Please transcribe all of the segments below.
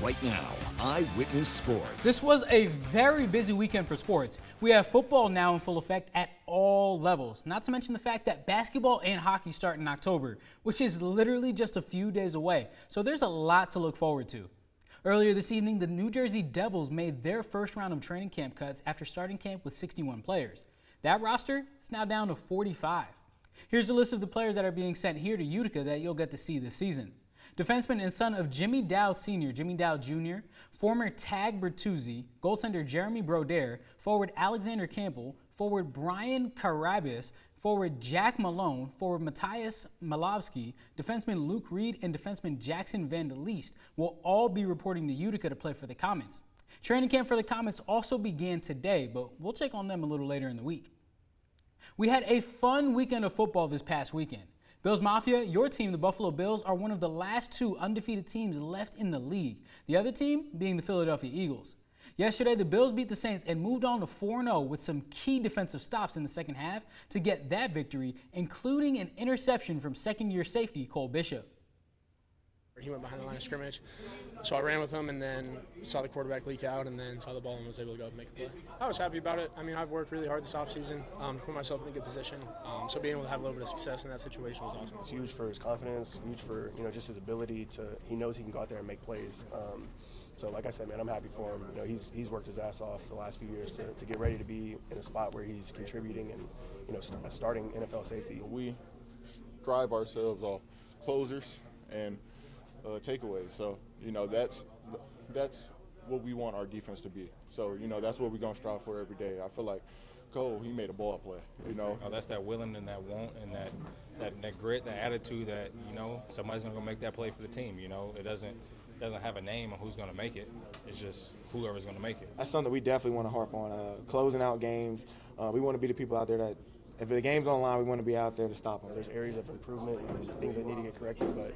right now. Eyewitness Sports. This was a very busy weekend for sports. We have football now in full effect at all levels, not to mention the fact that basketball and hockey start in October, which is literally just a few days away. So there's a lot to look forward to. Earlier this evening, the New Jersey Devils made their first round of training camp cuts after starting camp with 61 players. That roster is now down to 45. Here's the list of the players that are being sent here to Utica that you'll get to see this season. Defenseman and son of Jimmy Dow Sr., Jimmy Dow Jr., former Tag Bertuzzi, goaltender Jeremy Brodeur, forward Alexander Campbell, forward Brian Karabis, forward Jack Malone, forward Matthias Malowski, defenseman Luke Reed, and defenseman Jackson Van de Leest will all be reporting to Utica to play for the Comets. Training camp for the Comets also began today, but we'll check on them a little later in the week. We had a fun weekend of football this past weekend. Bills Mafia, your team, the Buffalo Bills, are one of the last two undefeated teams left in the league, the other team being the Philadelphia Eagles. Yesterday, the Bills beat the Saints and moved on to 4-0 with some key defensive stops in the second half to get that victory, including an interception from second-year safety Cole Bishop. He went behind the line of scrimmage, so I ran with him and then saw the quarterback leak out and then saw the ball and was able to go and make a play. I was happy about it. I mean, I've worked really hard this offseason to put myself in a good position, so being able to have a little bit of success in that situation was awesome. It's huge for his confidence, huge for just his ability to. He knows he can go out there and make plays. So, like I said, man, I'm happy for him. He's worked his ass off the last few years to get ready to be in a spot where he's contributing and starting NFL safety. We drive ourselves off closers and takeaways. So, that's what we want our defense to be. So, that's what we're going to strive for every day. I feel like Cole, he made a ball play, Oh, that's that willing and that want and that grit, that attitude that, somebody's going to go make that play for the team. It doesn't have a name on who's going to make it. It's just whoever's going to make it. That's something we definitely want to harp on. Closing out games. We want to be the people out there that, if the game's on the line, we want to be out there to stop them. There's areas of improvement and things that need to get corrected, but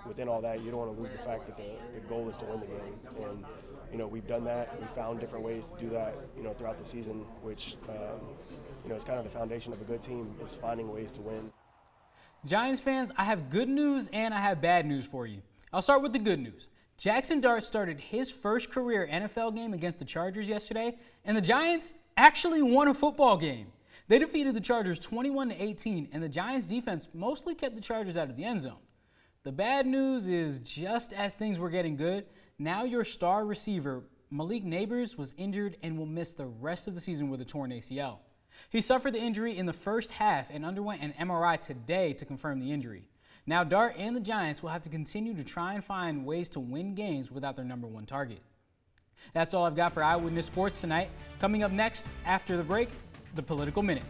within all that, you don't want to lose the fact that the goal is to win the game. And, we've done that. We found different ways to do that, throughout the season, which, is kind of the foundation of a good team, is finding ways to win. Giants fans, I have good news and I have bad news for you. I'll start with the good news. Jackson Dart started his first career NFL game against the Chargers yesterday, and the Giants actually won a football game. They defeated the Chargers 21-18, and the Giants defense mostly kept the Chargers out of the end zone. The bad news is, just as things were getting good, now your star receiver, Malik Neighbors, was injured and will miss the rest of the season with a torn ACL. He suffered the injury in the first half and underwent an MRI today to confirm the injury. Now Dart and the Giants will have to continue to try and find ways to win games without their number one target. That's all I've got for Eyewitness Sports tonight. Coming up next after the break, the Political Minute.